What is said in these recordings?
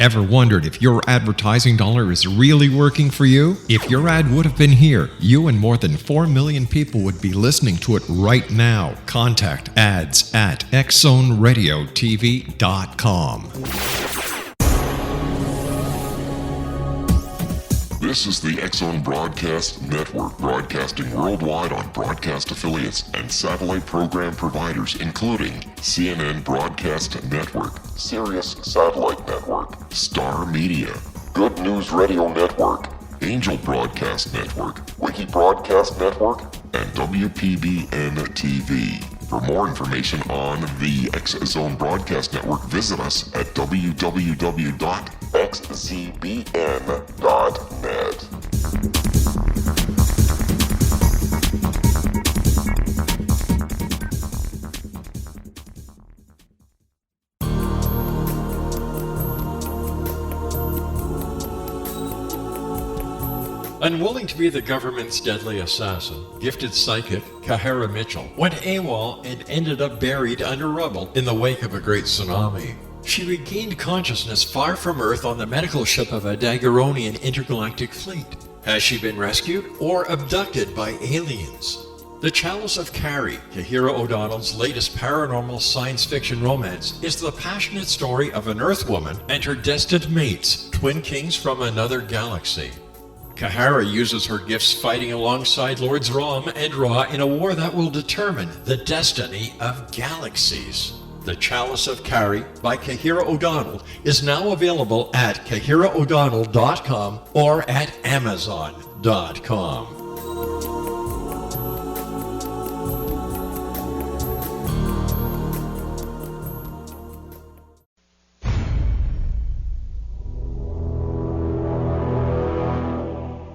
Ever wondered if your advertising dollar is really working for you? If your ad would have been here, you and more than 4 million people would be listening to it right now. Contact ads at XZoneRadioTV.com. This is the X-Zone Broadcast Network, broadcasting worldwide on broadcast affiliates and satellite program providers, including CNN Broadcast Network, Sirius Satellite Network, Star Media, Good News Radio Network, Angel Broadcast Network, Wiki Broadcast Network, and WPBN TV. For more information on the X-Zone Broadcast Network, visit us at www.xzbn.net. Unwilling to be the government's deadly assassin, gifted psychic Kahara Mitchell went AWOL and ended up buried under rubble in the wake of a great tsunami. She regained consciousness far from Earth on the medical ship of a Daguerreonian intergalactic fleet. Has she been rescued or abducted by aliens? The Chalice of Carrie, Kahira O'Donnell's latest paranormal science fiction romance, is the passionate story of an Earth woman and her destined mates, twin kings from another galaxy. Kahara uses her gifts fighting alongside Lords Rom and Ra in a war that will determine the destiny of galaxies. The Chalice of Carrie by Kahira O'Donnell is now available at KahiraO'Donnell.com or at Amazon.com.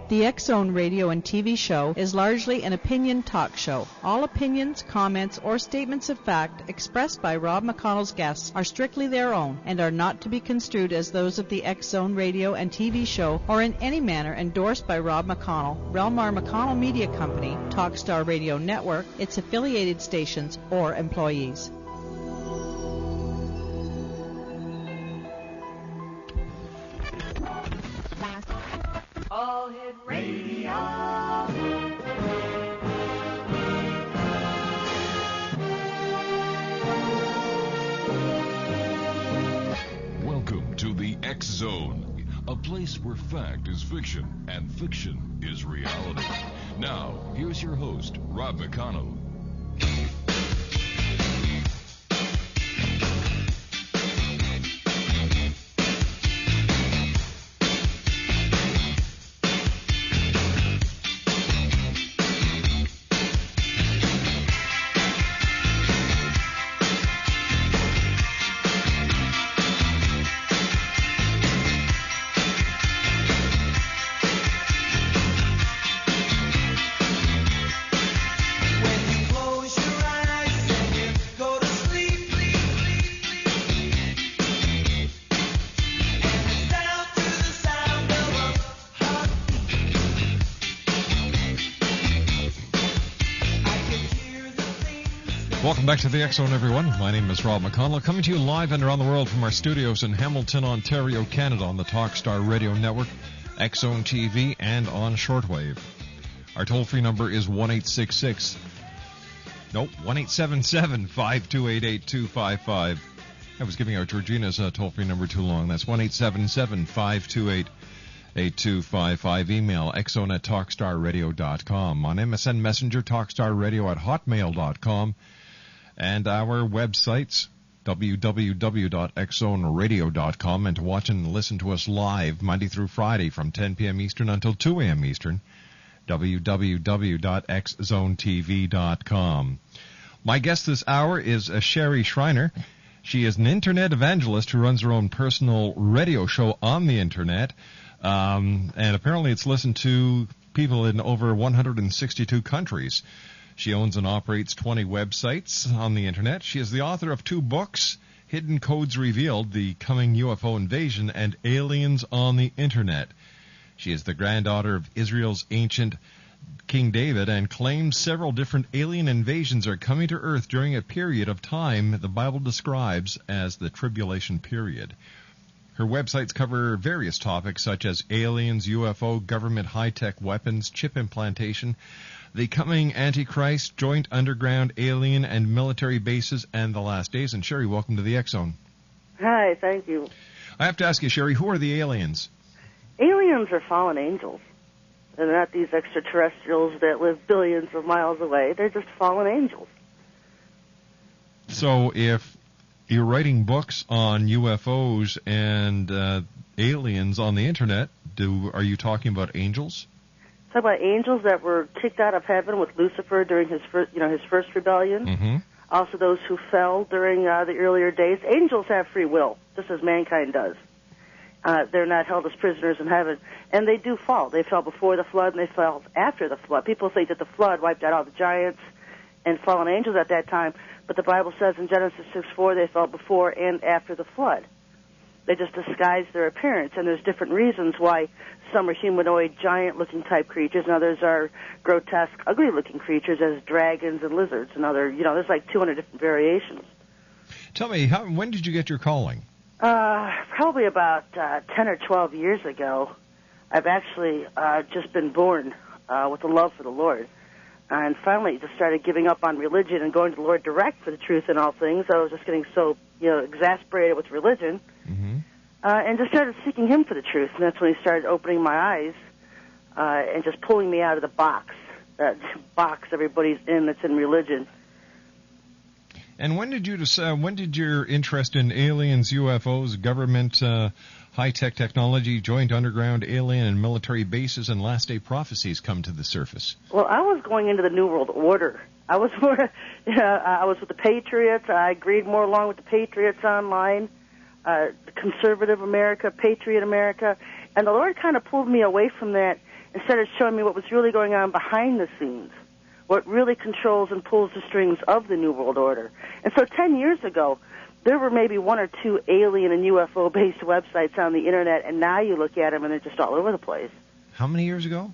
The X-Zone radio and TV show is largely an opinion talk show. All opinions, comments, or statements of fact expressed by Rob McConnell's guests are strictly their own and are not to be construed as those of the X-Zone radio and TV show or in any manner endorsed by Rob McConnell, Relmar McConnell Media Company, Talkstar Radio Network, its affiliated stations, or employees. All Hit Radio. Welcome to the X-Zone, a place where fact is fiction and fiction is reality. Now, here's your host, Rob McConnell. Welcome back to the X-Zone, everyone. My name is Rob McConnell, coming to you live and around the world from our studios in Hamilton, Ontario, Canada, on the Talkstar Radio Network, X-Zone TV, and on shortwave. Our toll-free number is 1-877-528-8255. I was giving out Georgina's toll-free number too long. That's 1-877-528-8255. Email xzone@talkstarradio.com. On MSN Messenger, talkstarradio@hotmail.com. And our websites, www.xzoneradio.com, and to watch and listen to us live Monday through Friday from 10 p.m. Eastern until 2 a.m. Eastern, www.xzonetv.com. My guest this hour is Sherry Schreiner. She is an Internet evangelist who runs her own personal radio show on the Internet, and apparently it's listened to people in over 162 countries. She owns and operates 20 websites on the Internet. She is the author of 2 books, Hidden Codes Revealed, The Coming UFO Invasion, and Aliens on the Internet. She is the granddaughter of Israel's ancient King David and claims several different alien invasions are coming to Earth during a period of time the Bible describes as the tribulation period. Her websites cover various topics such as aliens, UFO, government high-tech weapons, chip implantation, the coming Antichrist, joint underground alien and military bases, and the last days. And Sherry, welcome to the X Zone. Hi, thank you. I have to ask you, Sherry, who are the aliens? Aliens are fallen angels. They're not these extraterrestrials that live billions of miles away. They're just fallen angels. So if you're writing books on UFOs and aliens on the internet, are you talking about angels? Talk about angels that were kicked out of heaven with Lucifer during his first rebellion. Mm-hmm. Also, those who fell during the earlier days. Angels have free will, just as mankind does. They're not held as prisoners in heaven, and they do fall. They fell before the flood, and they fell after the flood. People think that the flood wiped out all the giants and fallen angels at that time, but the Bible says in Genesis 6:4 they fell before and after the flood. They just disguise their appearance, and there's different reasons why some are humanoid, giant-looking type creatures, and others are grotesque, ugly-looking creatures as dragons and lizards, and there's like 200 different variations. Tell me, when did you get your calling? Probably about 10 or 12 years ago. I've actually just been born with a love for the Lord, and finally just started giving up on religion and going to the Lord direct for the truth in all things. I was just getting so exasperated with religion. Mm-hmm. And just started seeking Him for the truth, and that's when He started opening my eyes and just pulling me out of the box everybody's in that's in religion. And when did you decide? When did your interest in aliens, UFOs, government, high-tech technology, joint underground alien and military bases, and last-day prophecies come to the surface? Well, I was going into the New World Order. I was I was with the Patriots. I agreed more along with the Patriots online. Conservative America, Patriot America, and the Lord kind of pulled me away from that and started showing me what was really going on behind the scenes, what really controls and pulls the strings of the New World Order. And so 10 years ago, there were maybe one or two alien and UFO-based websites on the Internet, and now you look at them and they're just all over the place. How many years ago?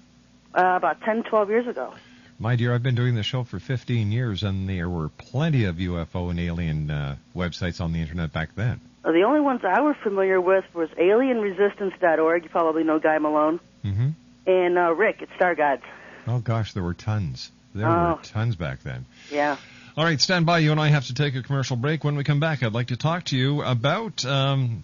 About 10, 12 years ago. My dear, I've been doing this show for 15 years, and there were plenty of UFO and alien websites on the Internet back then. The only ones I was familiar with was alienresistance.org. You probably know Guy Malone. Mm-hmm. And Rick at Star Gods. Oh, gosh, there were tons. There were tons back then. Yeah. All right, stand by. You and I have to take a commercial break. When we come back, I'd like to talk to you about the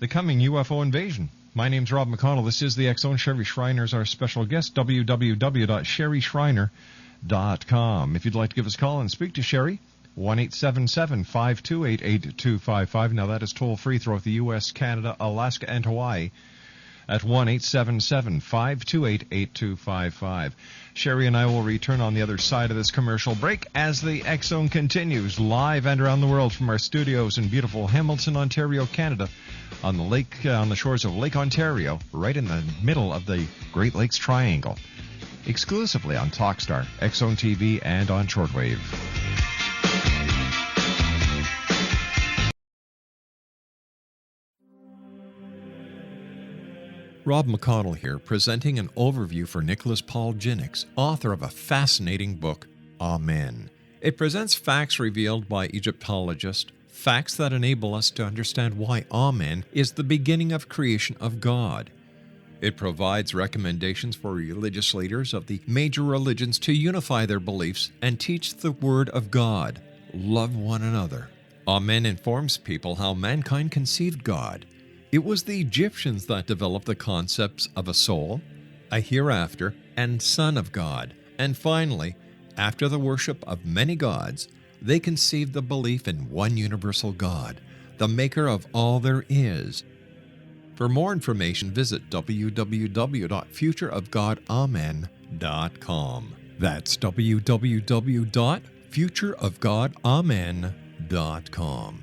coming UFO invasion. My name's Rob McConnell. This is the X Zone. Sherry Schreiner is our special guest, www.sherryschreiner.com. If you'd like to give us a call and speak to Sherry, 1-877-528-8255. Now, that is toll-free throughout the U.S., Canada, Alaska, and Hawaii at 1-877-528-8255. Sherry and I will return on the other side of this commercial break as the X Zone continues live and around the world from our studios in beautiful Hamilton, Ontario, Canada, on the shores of Lake Ontario, right in the middle of the Great Lakes Triangle, exclusively on Talkstar, X Zone TV, and on shortwave. Rob McConnell here, presenting an overview for Nicholas Paul Jennings, author of a fascinating book, Amen. It presents facts revealed by Egyptologists, facts that enable us to understand why Amen is the beginning of creation of God. It provides recommendations for religious leaders of the major religions to unify their beliefs and teach the Word of God. Love one another. Amen informs people how mankind conceived God. It was the Egyptians that developed the concepts of a soul, a hereafter, and Son of God. And finally, after the worship of many gods, they conceived the belief in one universal God, the maker of all there is. For more information, visit www.futureofgodamen.com. That's www.futureofgodamen.com.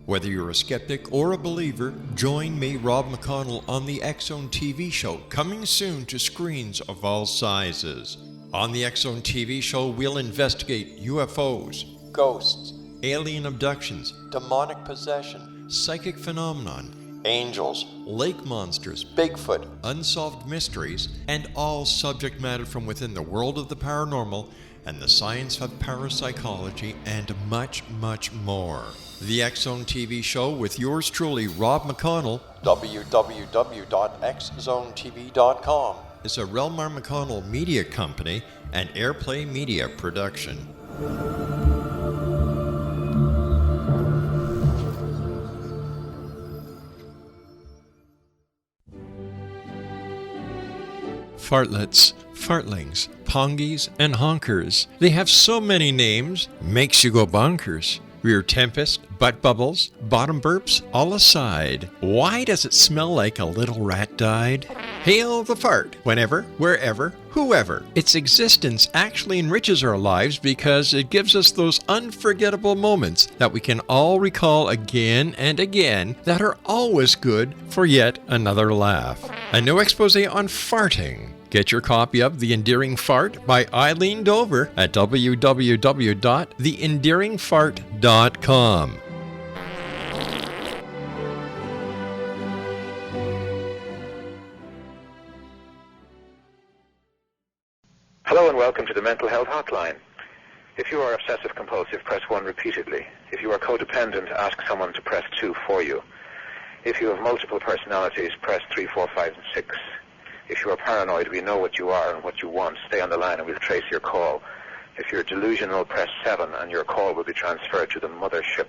Whether you're a skeptic or a believer, join me, Rob McConnell, on the X Zone TV show, coming soon to screens of all sizes. On the X Zone TV show, we'll investigate UFOs, ghosts, alien abductions, demonic possession, psychic phenomenon, angels, lake monsters, Bigfoot, unsolved mysteries, and all subject matter from within the world of the paranormal and the science of parapsychology, and much, much more. The X Zone TV show with yours truly, Rob McConnell, www.xzonetv.com, is a Relmar McConnell media company and Airplay Media production. Fartlets, fartlings, pongies, and honkers. They have so many names, makes you go bonkers. Rear tempest, butt bubbles, bottom burps, all aside. Why does it smell like a little rat died? Hail the fart, whenever, wherever, whoever. Its existence actually enriches our lives because it gives us those unforgettable moments that we can all recall again and again that are always good for yet another laugh. A new expose on farting. Get your copy of The Endearing Fart by Eileen Dover at www.theendearingfart.com. Hello and welcome to the Mental Health Hotline. If you are obsessive compulsive, press 1 repeatedly. If you are codependent, ask someone to press 2 for you. If you have multiple personalities, press 3, 4, 5, and 6. If you are paranoid, we know what you are and what you want. Stay on the line and we'll trace your call. If you're delusional, press 7 and your call will be transferred to the mothership.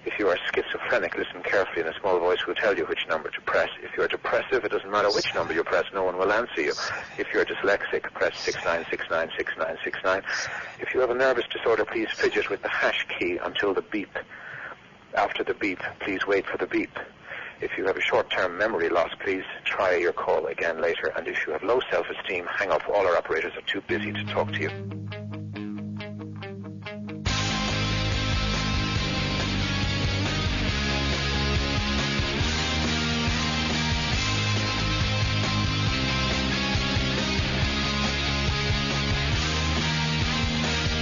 If you are schizophrenic, listen carefully and a small voice will tell you which number to press. If you're depressive, it doesn't matter which number you press, no one will answer you. If you're dyslexic, press 69696969. If you have a nervous disorder, please fidget with the hash key until the beep. After the beep, please wait for the beep. If you have a short-term memory loss, please try your call again later. And if you have low self-esteem, hang up. All our operators are too busy to talk to you.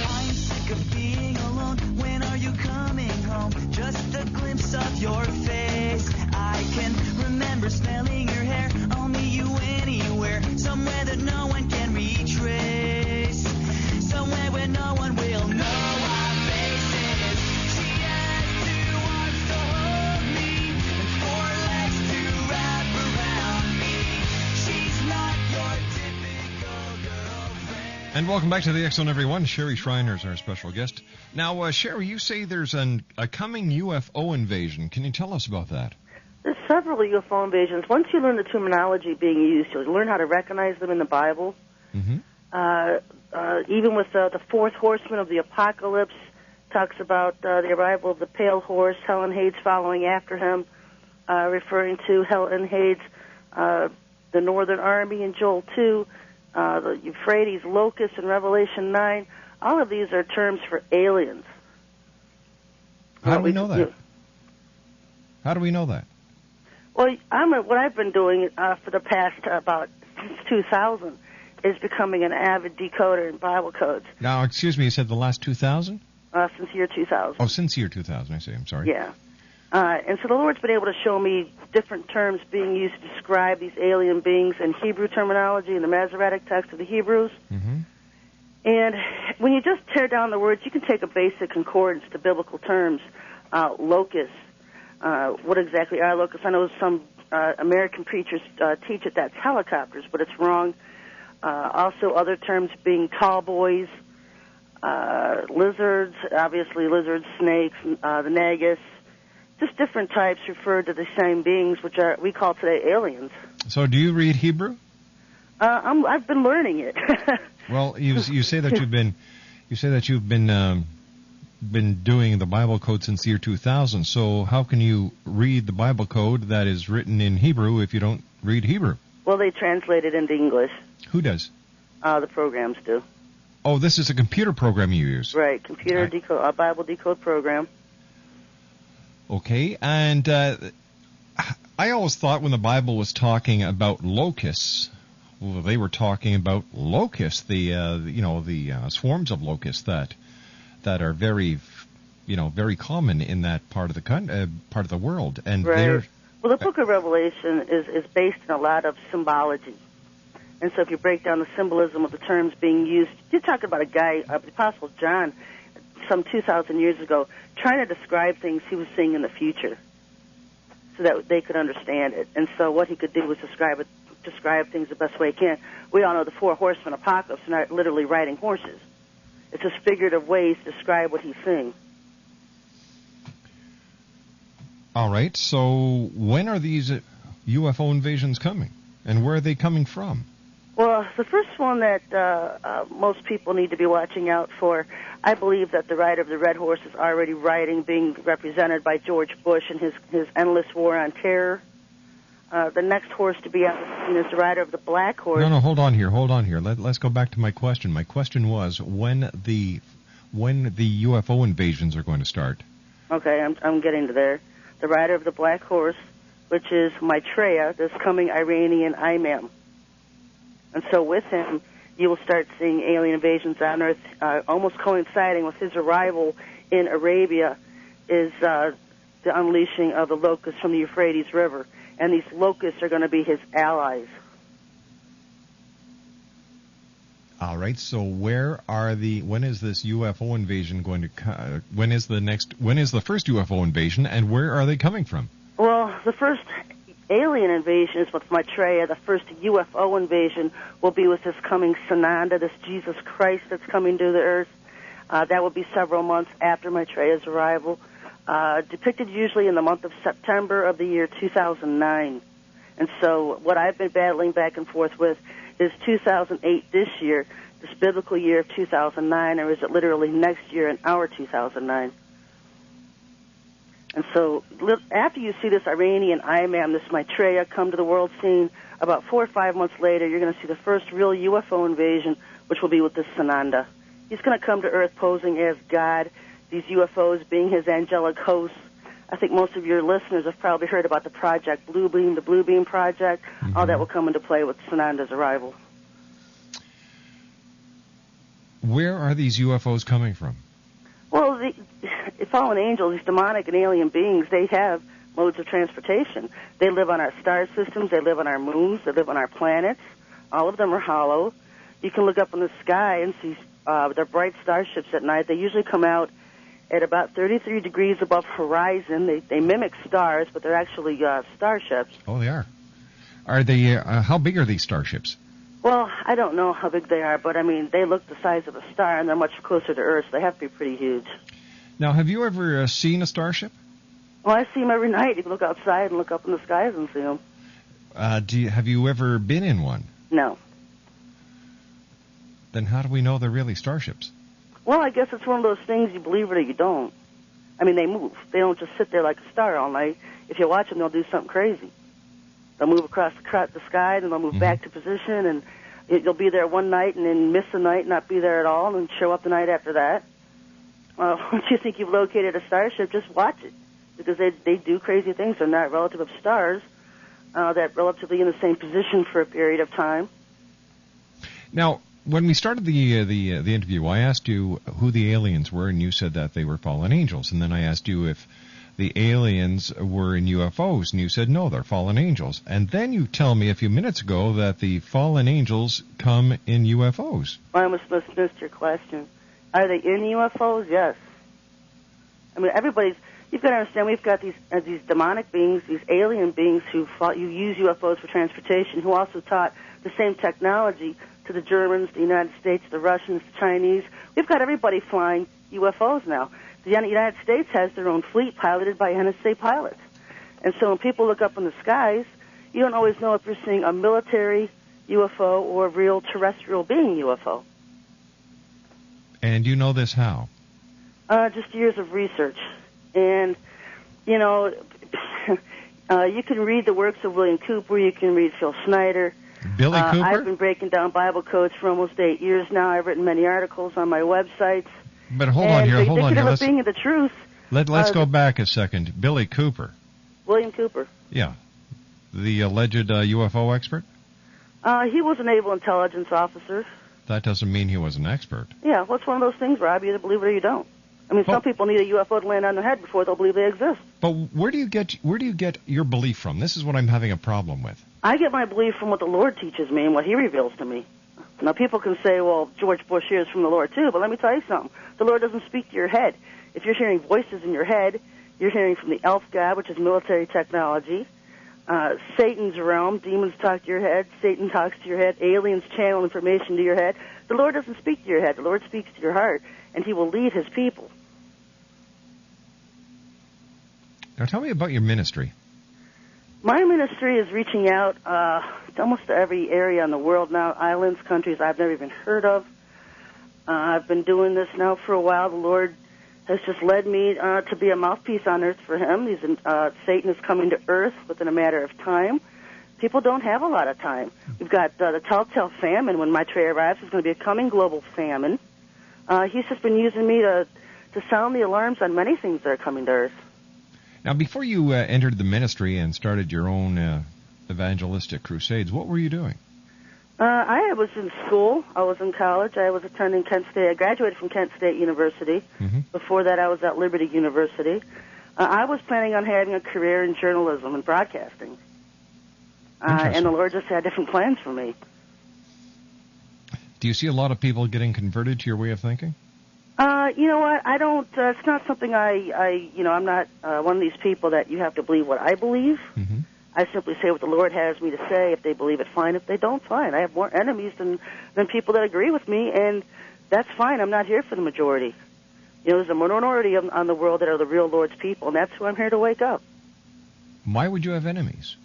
I'm sick of being alone. When are you coming home? Just a glimpse of your face. I can remember smelling your hair. I'll meet you anywhere, somewhere that no one can retrace, somewhere where no one will know our faces. She has 2 arms to hold me and 4 legs to wrap around me. She's not your typical girlfriend. And welcome back to the X Zone, everyone. Sherry Schreiner is our special guest. Now, Sherry, you say there's a coming UFO invasion. Can you tell us about that? There's several UFO invasions. Once you learn the terminology being used, you'll learn how to recognize them in the Bible. Mm-hmm. Even with the fourth horseman of the apocalypse, talks about the arrival of the pale horse, Helen Hades following after him, referring to Helen Hades, the Northern Army in Joel 2, the Euphrates locust in Revelation 9. All of these are terms for aliens. How do we know that? How do we know that? Well, what I've been doing for the past about since 2000 is becoming an avid decoder in Bible codes. Now, excuse me, you said the last 2000? Since year 2000. Oh, since year 2000, I see. I'm sorry. Yeah. And so the Lord's been able to show me different terms being used to describe these alien beings in Hebrew terminology in the Masoretic text of the Hebrews. Mm-hmm. And when you just tear down the words, you can take a basic concordance to biblical terms. Locusts. What exactly are locusts? I know some American preachers teach it that's helicopters, but it's wrong. Also other terms being tall boys, lizards, obviously lizards, snakes, the nagus. Just different types refer to the same beings, which we call today aliens. So do you read Hebrew? I've been learning it. Well, you say that you've been doing the Bible code since the year 2000. So how can you read the Bible code that is written in Hebrew if you don't read Hebrew? Well, they translate it into English. Who does? The programs do. Oh, this is a computer program you use. Right, computer decode, Bible decode program. Okay, and I always thought when the Bible was talking about locusts, well, they were talking about locusts, the swarms of locusts that are very, very common in that part of the world, and right. Well, the Book of Revelation is based in a lot of symbology. And so if you break down the symbolism of the terms being used, you're talking about a guy, the Apostle John, some 2,000 years ago, trying to describe things he was seeing in the future so that they could understand it. And so what he could do was describe things the best way he can. We all know the four horsemen apocalypse are not literally riding horses. It's just figurative ways to describe what he's seeing. All right, so when are these UFO invasions coming, and where are they coming from? Well, the first one that most people need to be watching out for, I believe that the rider of the red horse is already riding, being represented by George Bush and his endless war on terror. The next horse to be on the scene is the rider of the black horse. No, hold on here. Let's go back to my question. My question was when the UFO invasions are going to start. Okay, I'm getting to there. The rider of the black horse, which is Maitreya, this coming Iranian imam. And so with him, you will start seeing alien invasions on Earth, almost coinciding with his arrival in Arabia, is the unleashing of the locusts from the Euphrates River. And these locusts are going to be his allies. All right, so when is this UFO invasion going to, when is the first UFO invasion, and where are they coming from? Well, the first alien invasion is with Maitreya. The first UFO invasion will be with this coming Sananda, this Jesus Christ that's coming to the earth. That will be several months after Maitreya's arrival, depicted usually in the month of September of the year 2009. And so what I've been battling back and forth with is 2008 this year, this biblical year of 2009, or is it literally next year in our 2009? And so after you see this Iranian imam, this Maitreya, come to the world scene, about 4 or 5 months later, you're going to see the first real UFO invasion, which will be with this Sananda. He's going to come to Earth posing as God, these UFOs being his angelic hosts. I think most of your listeners have probably heard about the Project Blue Beam, the Blue Beam Project. Mm-hmm. All that will come into play with Sananda's arrival. Where are these UFOs coming from? Well, the fallen angels, these demonic and alien beings, they have modes of transportation. They live on our star systems. They live on our moons. They live on our planets. All of them are hollow. You can look up in the sky and see their bright starships at night. They usually come out at about 33 degrees above horizon. They mimic stars, but they're actually starships. Oh, they are. Are they? How big are these starships? Well, I don't know how big they are, but I mean, they look the size of a star, and they're much closer to Earth, so they have to be pretty huge. Now, have you ever seen a starship? Well, I see them every night. You can look outside and look up in the skies and see them. Have you ever been in one? No. Then how do we know they're really starships? Well, I guess it's one of those things, you believe it or you don't. I mean, they move. They don't just sit there like a star all night. If you watch them, they'll do something crazy. They'll move across the sky, and they'll move back to position, and you'll be there one night and then miss the night, not be there at all, and show up the night after that. Once you think you've located a starship, just watch it, because they do crazy things. They're not relative of stars. They're relatively in the same position for a period of time. Now, when we started the interview, I asked you who the aliens were, and you said that they were fallen angels. And then I asked you if the aliens were in UFOs, and you said no, they're fallen angels. And then you tell me a few minutes ago that the fallen angels come in UFOs. Well, I must have missed your question. Are they in UFOs? Yes. I mean, you've got to understand, we've got these demonic beings, these alien beings who use UFOs for transportation, who also taught the same technology to the Germans, the United States, the Russians, the Chinese. We've got everybody flying UFOs now. The United States has their own fleet piloted by NSA pilots. And so when people look up in the skies, you don't always know if you're seeing a military UFO or a real terrestrial being UFO. And you know this how? Just years of research. And, you know, you can read the works of William Cooper, you can read Phil Snyder. Billy Cooper? I've been breaking down Bible codes for almost 8 years now. I've written many articles on my websites. But hold on here. Let's being of the truth. Let's go back a second. Billy Cooper. William Cooper. Yeah. The alleged UFO expert? He was a naval intelligence officer. That doesn't mean he was an expert. Yeah, well, it's one of those things, Rob. You either believe it or you don't. I mean, some people need a UFO to land on their head before they'll believe they exist. But where do you get your belief from? This is what I'm having a problem with. I get my belief from what the Lord teaches me and what He reveals to me. Now, people can say, well, George Bush hears from the Lord too, but let me tell you something. The Lord doesn't speak to your head. If you're hearing voices in your head, you're hearing from the elf god, which is military technology. Satan's realm, demons talk to your head, Satan talks to your head, aliens channel information to your head. The Lord doesn't speak to your head. The Lord speaks to your heart, and He will lead His people. Now tell me about your ministry. My ministry is reaching out to almost every area in the world now, islands, countries I've never even heard of. I've been doing this now for a while. The Lord has just led me to be a mouthpiece on earth for Him. Satan is coming to earth within a matter of time. People don't have a lot of time. We've got the telltale famine. When my tray arrives, there's going to be a coming global famine. He's just been using me to sound the alarms on many things that are coming to earth. Now, before you entered the ministry and started your own evangelistic crusades, what were you doing? I was in school. I was in college. I was attending Kent State. I graduated from Kent State University. Mm-hmm. Before that, I was at Liberty University. I was planning on having a career in journalism and broadcasting. And the Lord just had different plans for me. Do you see a lot of people getting converted to your way of thinking? You know what? I don't. It's not something I'm not one of these people that you have to believe what I believe. Mm-hmm. I simply say what the Lord has me to say. If they believe it, fine. If they don't, fine. I have more enemies than people that agree with me, and that's fine. I'm not here for the majority. There's a minority on the world that are the real Lord's people, and that's who I'm here to wake up. Why would you have enemies?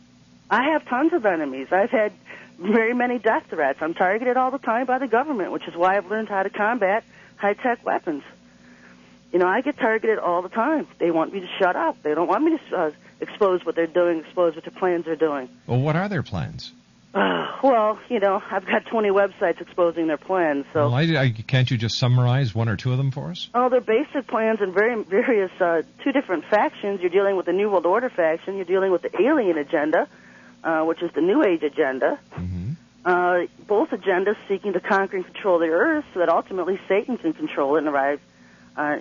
I have tons of enemies. I've had very many death threats. I'm targeted all the time by the government, which is why I've learned how to combat high-tech weapons. I get targeted all the time. They want me to shut up. They don't want me to expose what they're doing, expose what their plans are doing. Well, what are their plans? I've got 20 websites exposing their plans. So, can't you just summarize one or two of them for us? Oh, their basic plans in various two different factions. You're dealing with the New World Order faction. You're dealing with the alien agenda, which is the New Age agenda. Mm-hmm. Both agendas seeking to conquer and control the earth so that ultimately Satan can control it and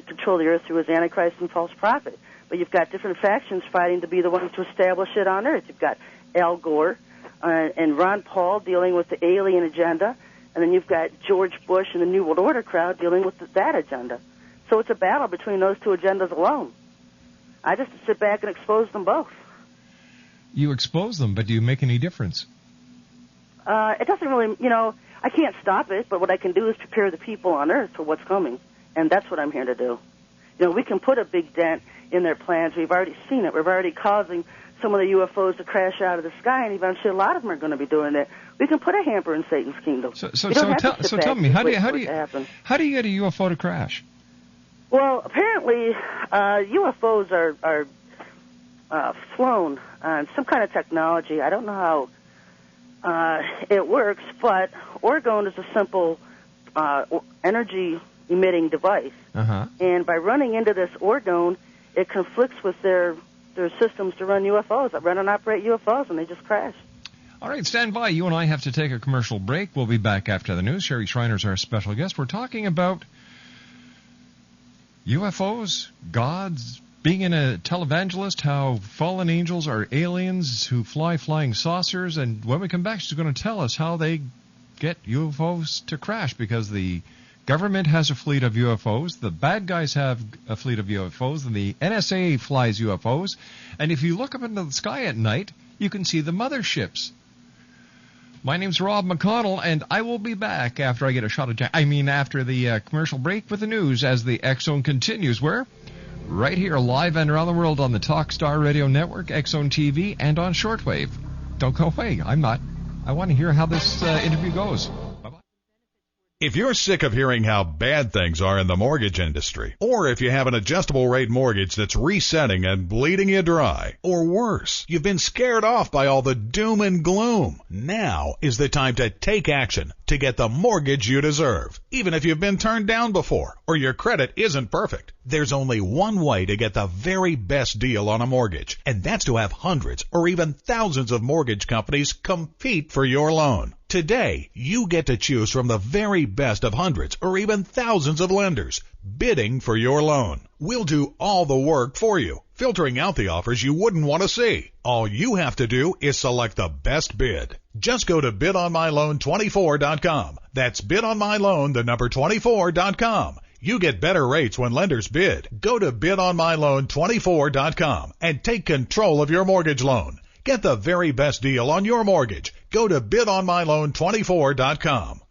control the earth through his Antichrist and false prophet. But you've got different factions fighting to be the ones to establish it on earth. You've got Al Gore and Ron Paul dealing with the alien agenda, and then you've got George Bush and the New World Order crowd dealing with that agenda. So it's a battle between those two agendas alone. I just sit back and expose them both. You expose them, but do you make any difference? It doesn't really, I can't stop it, but what I can do is prepare the people on earth for what's coming, and that's what I'm here to do. We can put a big dent in their plans. We've already seen it. We're already causing some of the UFOs to crash out of the sky, and eventually a lot of them are going to be doing that. We can put a hamper in Satan's kingdom. So tell me, how do you get a UFO to crash? Well, apparently UFOs are flown on some kind of technology. I don't know how it works, but orgone is a simple energy-emitting device. Uh-huh. And by running into this orgone, it conflicts with their systems to run UFOs, that run and operate UFOs, and they just crash. All right, stand by. You and I have to take a commercial break. We'll be back after the news. Sherry Schreiner's our special guest. We're talking about UFOs, gods, being a televangelist, how fallen angels are aliens who fly flying saucers, and when we come back, she's going to tell us how they get UFOs to crash, because the government has a fleet of UFOs, the bad guys have a fleet of UFOs, and the NSA flies UFOs, and if you look up into the sky at night, you can see the motherships. My name's Rob McConnell, and I will be back after I get a shot of after the commercial break with the news as the X Zone continues. Where? Right here, live and around the world on the Talkstar Radio Network, X Zone TV, and on shortwave. Don't go away. I'm not. I want to hear how this interview goes. If you're sick of hearing how bad things are in the mortgage industry, or if you have an adjustable rate mortgage that's resetting and bleeding you dry, or worse, you've been scared off by all the doom and gloom, now is the time to take action to get the mortgage you deserve. Even if you've been turned down before, or your credit isn't perfect, there's only one way to get the very best deal on a mortgage, and that's to have hundreds or even thousands of mortgage companies compete for your loan. Today, you get to choose from the very best of hundreds or even thousands of lenders bidding for your loan. We'll do all the work for you, filtering out the offers you wouldn't want to see. All you have to do is select the best bid. Just go to bidonmyloan24.com. That's bidonmyloan, the number 24.com. You get better rates when lenders bid. Go to bidonmyloan24.com and take control of your mortgage loan. Get the very best deal on your mortgage. Go to bidonmyloan24.com.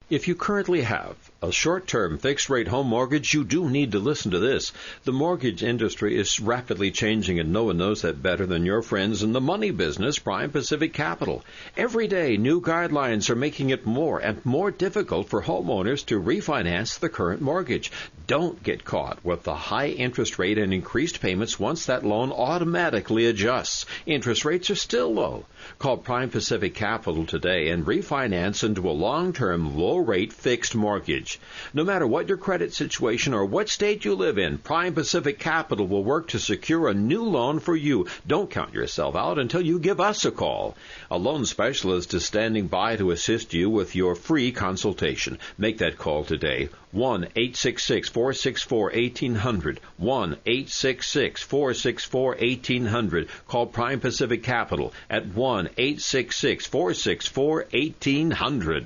If you currently have a short-term fixed-rate home mortgage, you do need to listen to this. The mortgage industry is rapidly changing, and no one knows that better than your friends in the money business, Prime Pacific Capital. Every day, new guidelines are making it more and more difficult for homeowners to refinance the current mortgage. Don't get caught with the high interest rate and increased payments once that loan automatically adjusts. Interest rates are still low. Call Prime Pacific Capital today and refinance into a long-term, low-rate fixed mortgage. No matter what your credit situation or what state you live in, Prime Pacific Capital will work to secure a new loan for you. Don't count yourself out until you give us a call. A loan specialist is standing by to assist you with your free consultation. Make that call today. 1-866-464-1800. 1-866-464-1800. Call Prime Pacific Capital at 1-866-464-1800.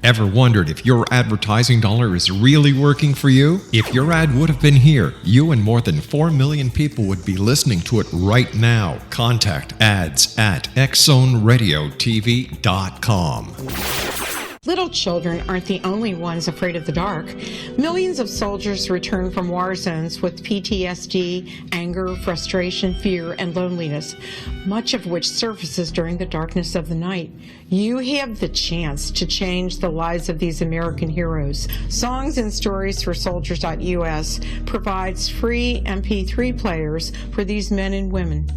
Ever wondered if your advertising dollar is really working for you? If your ad would have been here, you and more than 4 million people would be listening to it right now. Contact ads at XZoneRadioTV.com. Little children aren't the only ones afraid of the dark. Millions of soldiers return from war zones with PTSD, anger, frustration, fear, and loneliness, much of which surfaces during the darkness of the night. You have the chance to change the lives of these American heroes. Songs and Stories for Soldiers.us provides free MP3 players for these men and women.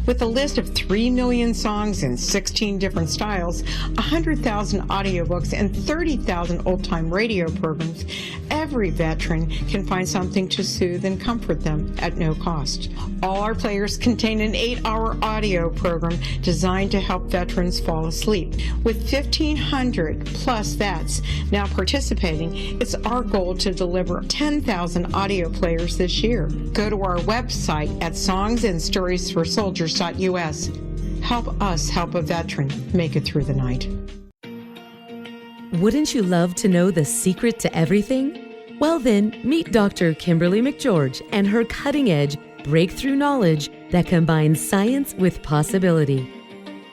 With a list of 3 million songs in 16 different styles, 100,000 audiobooks, and 30,000 old-time radio programs, every veteran can find something to soothe and comfort them at no cost. All our players contain an 8-hour audio program designed to help veterans fall asleep. With 1,500 plus vets now participating, it's our goal to deliver 10,000 audio players this year. Go to our website at songsandstoriesforsoldiers.us. Help us help a veteran make it through the night. Wouldn't you love to know the secret to everything? Well then, meet Dr. Kimberly McGeorge and her cutting-edge breakthrough knowledge that combines science with possibility.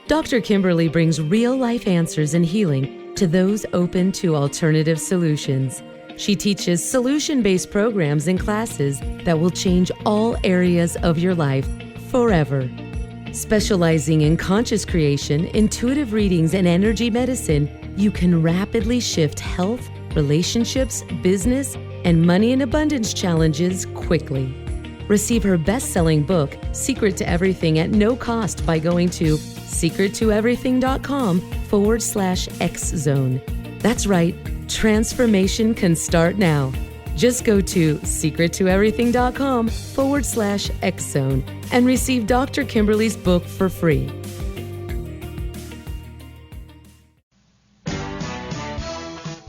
Dr. Kimberly brings real-life answers and healing to those open to alternative solutions. She teaches solution-based programs and classes that will change all areas of your life forever. Specializing in conscious creation, intuitive readings, and energy medicine, you can rapidly shift health, relationships, business, and money and abundance challenges quickly. Receive her best-selling book, Secret to Everything, at no cost by going to secrettoeverything.com/XZone. That's right, transformation can start now. Just go to secrettoeverything.com/XZone and receive Dr. Kimberly's book for free.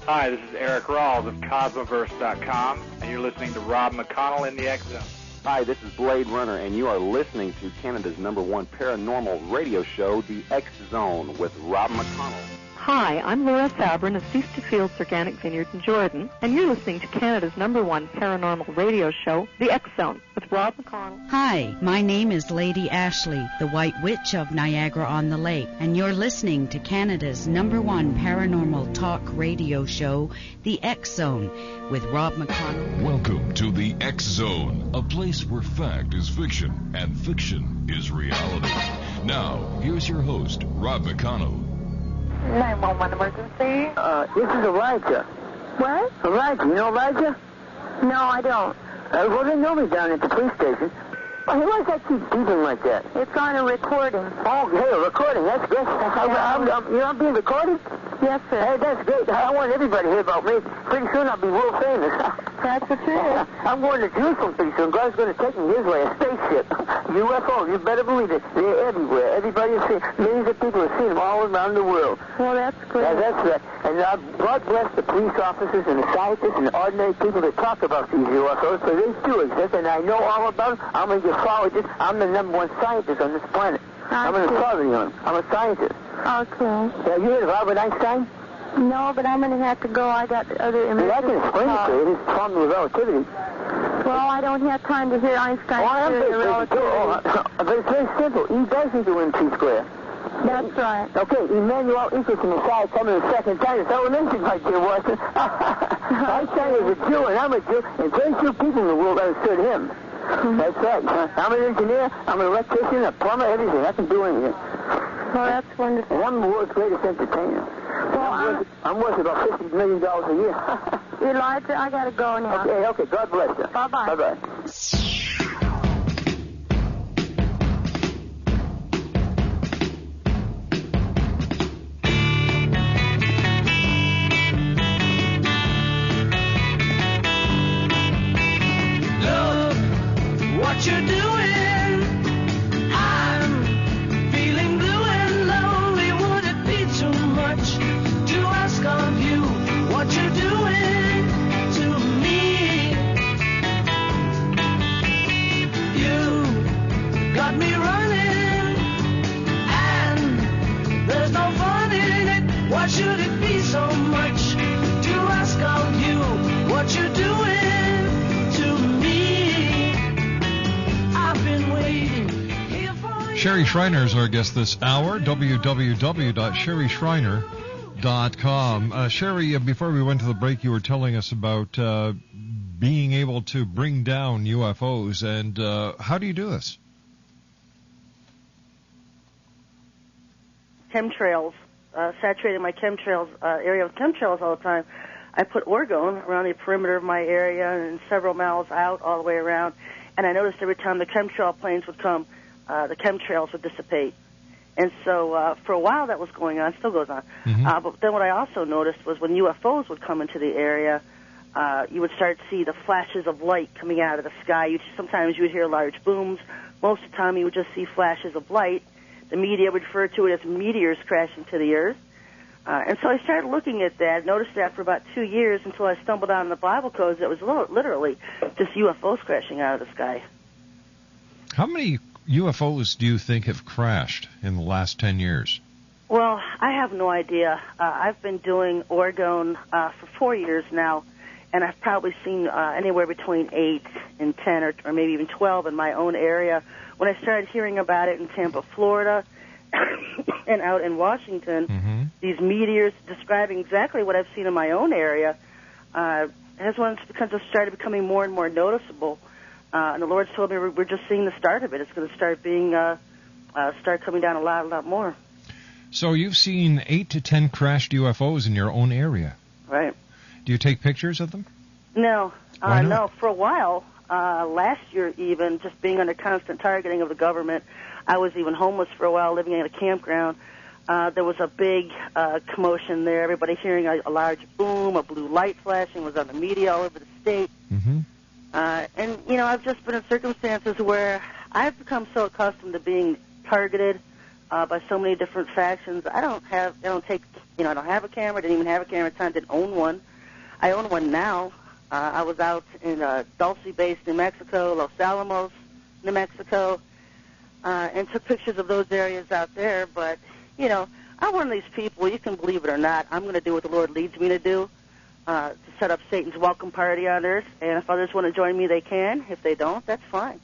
Hi, this is Eric Rawls of Cosmoverse.com, and you're listening to Rob McConnell in the X Zone. Hi, this is Blade Runner, and you are listening to Canada's #1 paranormal radio show, The X Zone, with Rob McConnell. Hi, I'm Laura Fabrin of Feast to Fields Organic Vineyard in Jordan, and you're listening to Canada's #1 paranormal radio show, The X Zone, with Rob McConnell. Hi, my name is Lady Ashley, the White Witch of Niagara-on-the-Lake, and you're listening to Canada's #1 paranormal talk radio show, The X Zone, with Rob McConnell. Welcome to The X Zone, a place where fact is fiction and fiction is reality. Now, here's your host, Rob McConnell. 911 emergency. This is Elijah. What? Elijah. You know Elijah? No, I don't. Well, they know me down at the police station. Well, why does that keep beeping like that? It's on a recording. Oh, hey, a recording. That's good. I'm being recorded? Yes, sir. Hey, that's great. I want everybody to hear about me. Pretty soon I'll be world famous. That's the truth. I'm going to Jerusalem pretty soon. God's going to take me his way, a spaceship. UFOs, you better believe it. They're everywhere. Everybody has seen, millions of people have seen them all around the world. Well, that's great. Yeah, that's right. And God bless the police officers and the scientists and the ordinary people that talk about these UFOs, because they do exist, and I know all about them. I'm a ufologist. I'm the #1 scientist on this planet. I'm an authority on them. I'm a scientist. Okay. Yeah, you heard of Albert Einstein? No, but I'm going to have to go. I got other images. I can explain it to you. It's formula of relativity. Well, I don't have time to hear Einstein's theory of relativity. But it's very simple. E does equal MC squared. That's right. Okay, Emmanuel equals to Messiah coming the second time. It's elementary, my dear Watson. Einstein is a Jew, and I'm a Jew, and very few people in the world understood him. That's right. I'm an engineer, I'm an electrician, a plumber, everything. I can do anything. Well, that's wonderful. And I'm the world's greatest entertainer. Well, I'm worth about $50 million a year. Elijah, I got to go now. Okay. God bless you. Bye-bye. Bye-bye. What you're doing, I'm feeling blue and lonely. Would it be too much to ask of you what you're doing to me? You got me running, and there's no fun in it. Why should it be so much to ask of you what you're doing to me? Sherry Shriner is our guest this hour, www.sherryschreiner.com. Sherry, before we went to the break, you were telling us about being able to bring down UFOs, and how do you do this? Chemtrails, saturating my chemtrails area with chemtrails all the time. I put orgone around the perimeter of my area and several miles out all the way around, and I noticed every time the chemtrail planes would come, the chemtrails would dissipate. And so for a while that was going on, still goes on. Mm-hmm. But then what I also noticed was when UFOs would come into the area, you would start to see the flashes of light coming out of the sky. Sometimes you would hear large booms. Most of the time you would just see flashes of light. The media would refer to it as meteors crashing to the earth. And so I started looking at that, noticed that for about 2 years until I stumbled on the Bible codes that was literally just UFOs crashing out of the sky. How many UFOs do you think have crashed in the last 10 years? Well, I have no idea. I've been doing orgone for 4 years now, and I've probably seen anywhere between 8 and 10 or maybe even 12 in my own area. When I started hearing about it in Tampa, Florida, and out in Washington, mm-hmm. these meteors describing exactly what I've seen in my own area, has once because it started becoming more and more noticeable. And the Lord's told me we're just seeing the start of it. It's going to start start coming down a lot more. So you've seen 8 to 10 crashed UFOs in your own area. Right. Do you take pictures of them? No. Why not? No. For a while, last year even, just being under constant targeting of the government, I was even homeless for a while, living in a campground. There was a big commotion there. Everybody hearing a large boom, a blue light flashing was on the media all over the state. Mm-hmm. And, I've just been in circumstances where I've become so accustomed to being targeted by so many different factions. I don't have a camera, didn't even have a camera at the time, didn't own one. I own one now. I was out in Dulce Base, New Mexico, Los Alamos, New Mexico, and took pictures of those areas out there. But, I'm one of these people, you can believe it or not, I'm going to do what the Lord leads me to do. To set up Satan's welcome party on Earth, and if others want to join me, they can. If they don't, that's fine.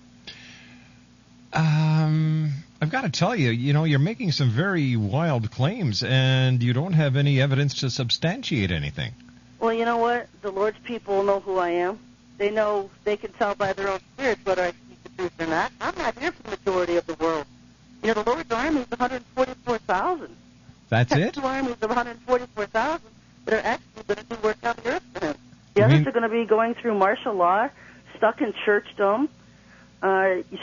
I've got to tell you, you're making some very wild claims, and you don't have any evidence to substantiate anything. Well, you know what? The Lord's people know who I am. They know, they can tell by their own spirits whether I speak the truth or not. I'm not here for the majority of the world. The Lord's army is 144,000. That's it? Two armies of 144,000. That are actually going to do work on the earth for him. The others are going to be going through martial law, stuck in churchdom,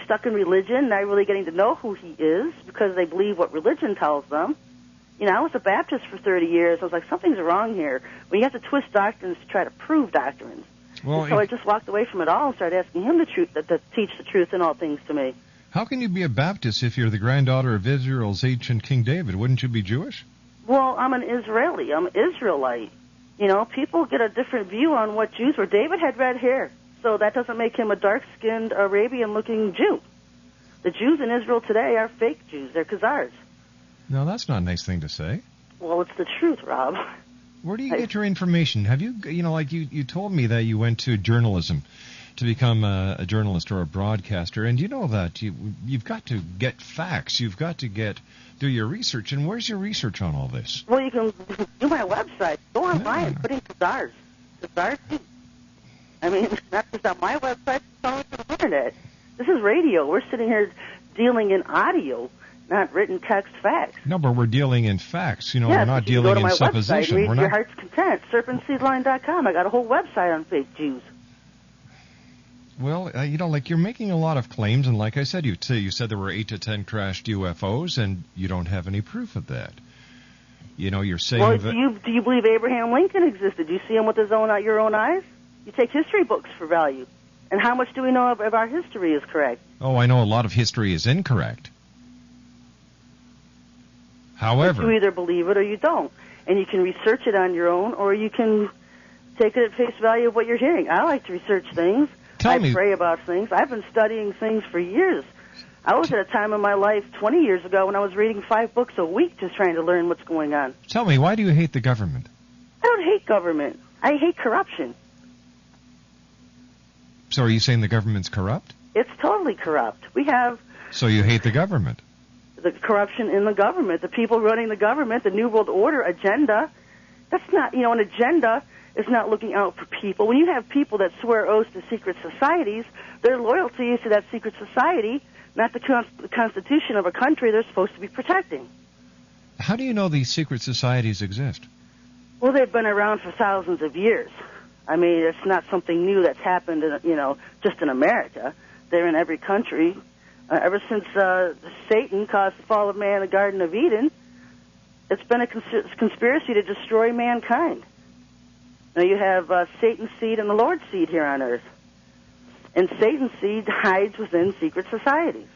stuck in religion, not really getting to know who he is because they believe what religion tells them. You know, I was a Baptist for 30 years. I was like, something's wrong here. When you have to twist doctrines to try to prove doctrines. Well, and so I just walked away from it all and started asking him to teach the truth in all things to me. How can you be a Baptist if you're the granddaughter of Israel's ancient King David? Wouldn't you be Jewish? Well, I'm an Israeli. I'm an Israelite. You know, people get a different view on what Jews were. David had red hair, so that doesn't make him a dark-skinned Arabian-looking Jew. The Jews in Israel today are fake Jews. They're Khazars. No, that's not a nice thing to say. Well, it's the truth, Rob. Where do you get your information? Have you, like you told me that you went to journalism to become a journalist or a broadcaster, and you know that you've got to get facts. You've got to do your research. And where's your research on all this? Well, you can do my website. Go online and put in Khazars. Khazars Jews. I mean, not just on my website, it's on the internet. This is radio. We're sitting here dealing in audio, not written text facts. No, but we're dealing in facts. Yes, we're not dealing in Website, supposition. read We're Your not. Heart's Content, serpentseedline.com. I got a whole website on fake Jews. Well, you're making a lot of claims, and like I said, you said there were 8 to 10 crashed UFOs, and you don't have any proof of that. You're saying Well, that. do you believe Abraham Lincoln existed? Do you see him with your own eyes? You take history books for value. And how much do we know of our history is correct? Oh, I know a lot of history is incorrect. However, you either believe it or you don't. And you can research it on your own, or you can take it at face value of what you're hearing. I like to research things. I pray about things. I've been studying things for years. I was at a time in my life 20 years ago when I was reading 5 books a week just trying to learn what's going on. Tell me, why do you hate the government? I don't hate government. I hate corruption. So are you saying the government's corrupt? It's totally corrupt. We have... So you hate the government? The corruption in the government, the people running the government, the New World Order agenda. That's not, an agenda is not looking out for people. When you have people that swear oaths to secret societies, their loyalty is to that secret society, not the Constitution of a country they're supposed to be protecting. How do you know these secret societies exist? Well, they've been around for thousands of years. I mean, it's not something new that's happened, just in America. They're in every country. Ever since Satan caused the fall of man in the Garden of Eden, it's been a conspiracy to destroy mankind. Now you have Satan's seed and the Lord's seed here on earth. And Satan's seed hides within secret societies.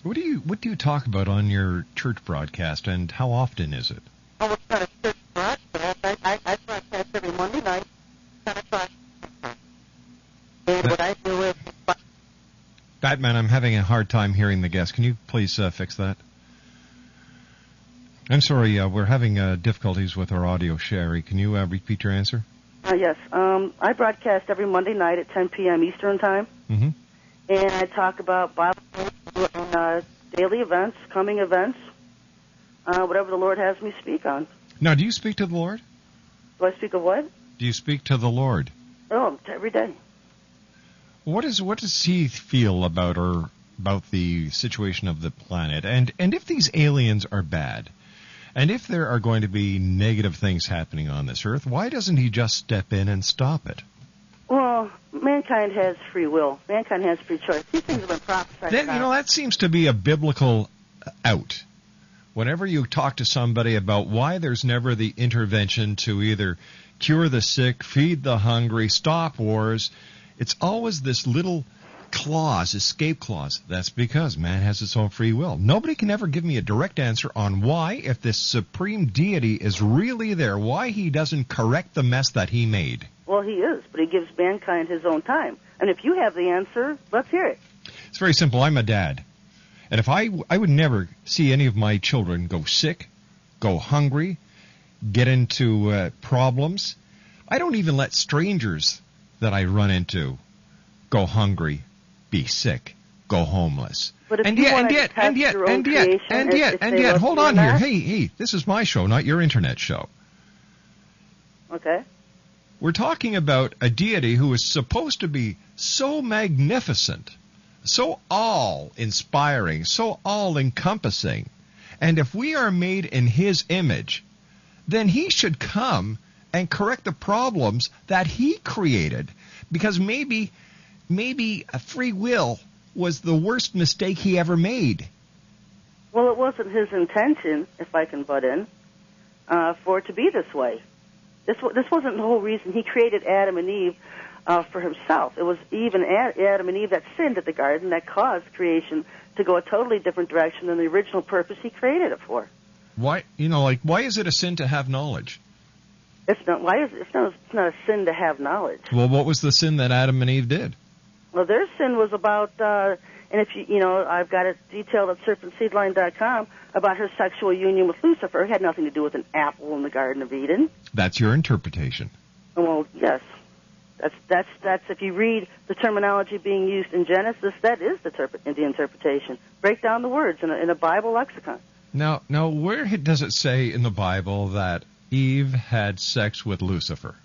What do you talk about on your church broadcast, and how often is it? Oh, it's not a church broadcast. I broadcast every Monday night, 10 o'clock. And what I do is... Batman, I'm having a hard time hearing the guest. Can you please fix that? I'm sorry, we're having difficulties with our audio. Sherry, can you repeat your answer? Yes. I broadcast every Monday night at 10 p.m. Eastern Time. Mm-hmm. And I talk about Bible daily events, coming events, whatever the Lord has me speak on. Now, do you speak to the Lord? Do I speak of what? Do you speak to the Lord? Oh, every day. What does he feel about the situation of the planet? And if these aliens are bad, and if there are going to be negative things happening on this earth, why doesn't he just step in and stop it? Well, mankind has free will. Mankind has free choice. These things have been prophesied about. That seems to be a biblical out. Whenever you talk to somebody about why there's never the intervention to either cure the sick, feed the hungry, stop wars, it's always this little clause, escape clause. That's because man has its own free will. Nobody can ever give me a direct answer on why, if this supreme deity is really there, why he doesn't correct the mess that he made. Well, he is, but he gives mankind his own time. And if you have the answer, let's hear it. It's very simple. I'm a dad. And if I would never see any of my children go sick, go hungry, get into problems. I don't even let strangers that I run into go hungry, be sick, go homeless. But if and yet, hold on here. Hey, this is my show, not your internet show. Okay. We're talking about a deity who is supposed to be so magnificent, so all-inspiring, so all-encompassing. And if we are made in his image, then he should come and correct the problems that he created. Because maybe a free will was the worst mistake he ever made. Well, it wasn't his intention, if I can butt in, for it to be this way. This wasn't the whole reason he created Adam and Eve for himself. It was Eve and Adam and Eve that sinned at the garden that caused creation to go a totally different direction than the original purpose he created it for. Why is it a sin to have knowledge? It's not a sin to have knowledge. Well, what was the sin that Adam and Eve did? Well, their sin was about, and if I've got it detailed at serpentseedline.com about her sexual union with Lucifer. It had nothing to do with an apple in the Garden of Eden. That's your interpretation. Well, yes. That's if you read the terminology being used in Genesis, that is the interpretation. Break down the words in a Bible lexicon. Now, where does it say in the Bible that Eve had sex with Lucifer?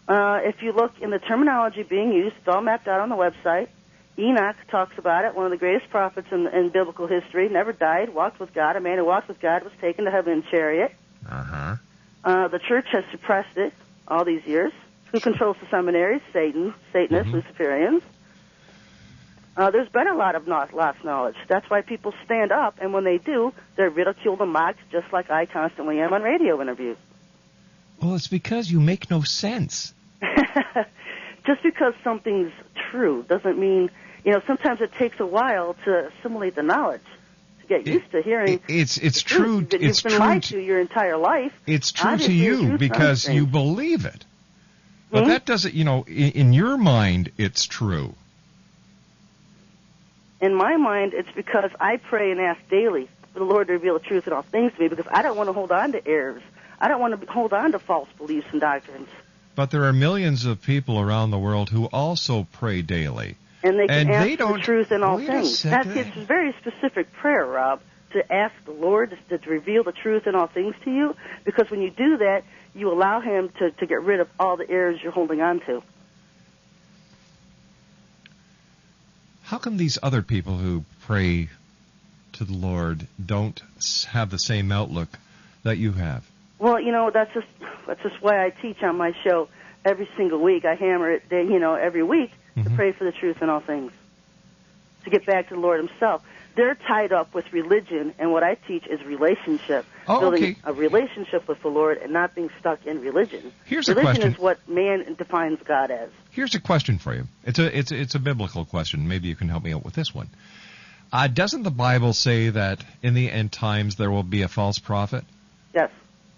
If you look in the terminology being used, it's all mapped out on the website. Enoch talks about it, one of the greatest prophets in biblical history, never died, walked with God. A man who walked with God was taken to heaven in a chariot. The church has suppressed it all these years. Who controls the seminaries? Satan, Satanists, Luciferians. There's been a lot of lost knowledge. That's why people stand up, and when they do, they're ridiculed and mocked, just like I constantly am on radio interviews. Well, it's because you make no sense. Just because something's true doesn't mean, sometimes it takes a while to assimilate the knowledge, to get used to hearing. It's true. You've been lied to your entire life. It's true to you because you believe it. But that doesn't, in your mind, it's true. In my mind, it's because I pray and ask daily for the Lord to reveal the truth in all things to me, because I don't want to hold on to errors. I don't want to hold on to false beliefs and doctrines. But there are millions of people around the world who also pray daily. And they can ask the truth in all things. It's a very specific prayer, Rob, to ask the Lord to reveal the truth in all things to you, because when you do that, you allow Him to get rid of all the errors you're holding on to. How come these other people who pray to the Lord don't have the same outlook that you have? Well, that's just why I teach on my show every single week. I hammer it, every week to pray for the truth in all things, to get back to the Lord Himself. They're tied up with religion, and what I teach is relationship, building a relationship with the Lord and not being stuck in religion. Here's religion a question. Is what man defines God as. Here's a question for you. It's a biblical question. Maybe you can help me out with this one. Doesn't the Bible say that in the end times there will be a false prophet? Yes.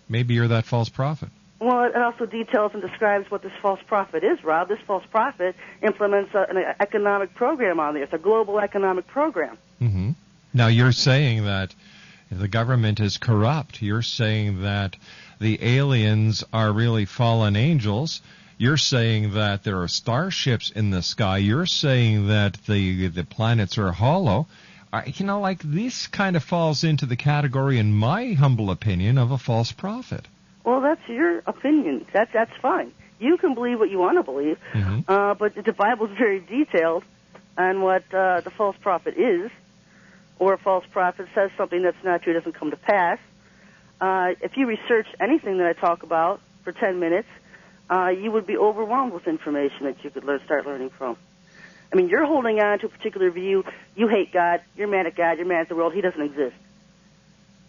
Maybe you're that false prophet. Well, it also details and describes what this false prophet is, Rob. This false prophet implements an economic program on the earth, a global economic program. Mm-hmm. Now, you're saying that the government is corrupt. You're saying that the aliens are really fallen angels. You're saying that there are starships in the sky. You're saying that the planets are hollow. This kind of falls into the category, in my humble opinion, of a false prophet. Well, that's your opinion. That's fine. You can believe what you want to believe, but the Bible's very detailed on what the false prophet is, or a false prophet says something that's not true, doesn't come to pass. If you research anything that I talk about for 10 minutes, you would be overwhelmed with information that you could start learning from. I mean, you're holding on to a particular view. You hate God. You're mad at God. You're mad at the world. He doesn't exist.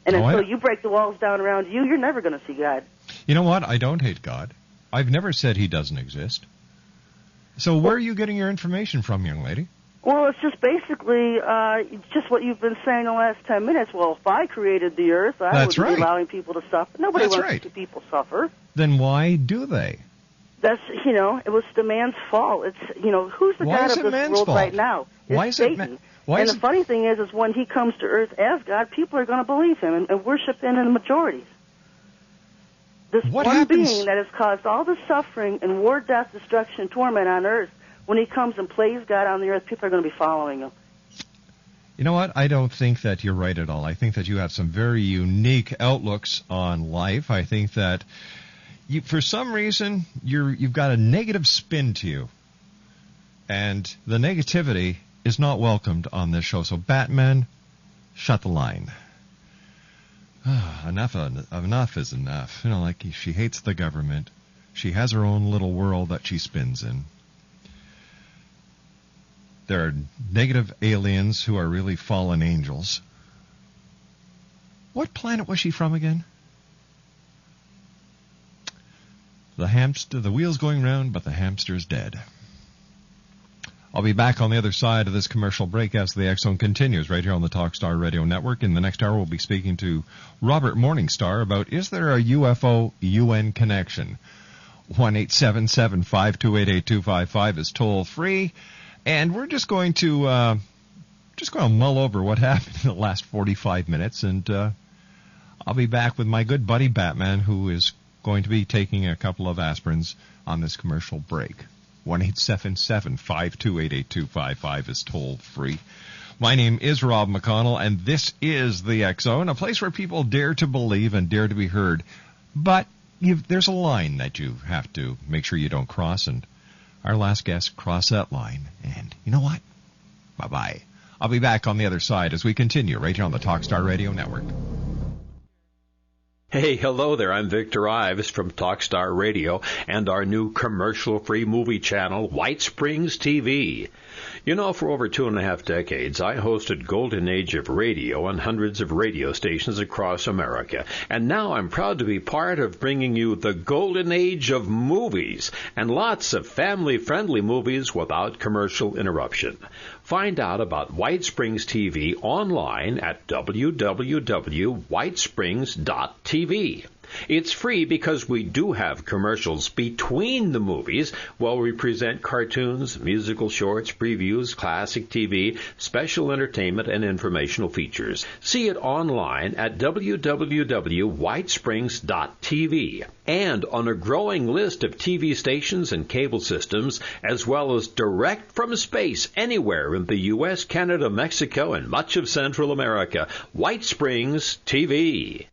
And until you break the walls down around you, you're never going to see God. You know what? I don't hate God. I've never said He doesn't exist. So where are you getting your information from, young lady? Well, it's just basically just what you've been saying the last 10 minutes. Well, if I created the earth, I wouldn't be allowing people to suffer. Nobody wants to see people suffer. Then why do they? That's, it was the man's fault. It's, who's the God of this world right now? Why is Satan. And the funny thing is when he comes to earth as God, people are going to believe him and worship him in the majorities. This one being that has caused all the suffering and war, death, destruction, torment on earth, when he comes and plays God on the earth, people are going to be following him. You know what? I don't think that you're right at all. I think that you have some very unique outlooks on life. I think that for some reason, you've got a negative spin to you. And the negativity is not welcomed on this show. So, Batman, shut the line. Enough is enough. She hates the government. She has her own little world that she spins in. There are negative aliens who are really fallen angels. What planet was she from again? The hamster, the wheel's going round, but the hamster's dead. I'll be back on the other side of this commercial break as the X Zone continues right here on the Talkstar Radio Network. In the next hour, we'll be speaking to Robert Morningstar about, is there a UFO-UN connection? 1-877-528-8255 is toll free, and we're just going to mull over what happened in the last 45 minutes, and I'll be back with my good buddy Batman, who is going to be taking a couple of aspirins on this commercial break. 1-877-528-8255 is toll free. My name is Rob McConnell, and this is the X Zone, a place where people dare to believe and dare to be heard. But there's a line that you have to make sure you don't cross, and our last guest crossed that line. And you know what? Bye-bye. I'll be back on the other side as we continue right here on the Talkstar Radio Network. Hey, hello there. I'm Victor Ives from Talkstar Radio and our new commercial-free movie channel, White Springs TV. You know, for over 2.5 decades, I hosted Golden Age of Radio on hundreds of radio stations across America. And now I'm proud to be part of bringing you the Golden Age of movies and lots of family-friendly movies without commercial interruption. Find out about White Springs TV online at www.whitesprings.tv. It's free because we do have commercials between the movies while we present cartoons, musical shorts, previews, classic TV, special entertainment, and informational features. See it online at www.whitesprings.tv and on a growing list of TV stations and cable systems, as well as direct from space anywhere in the U.S., Canada, Mexico, and much of Central America. White Springs TV.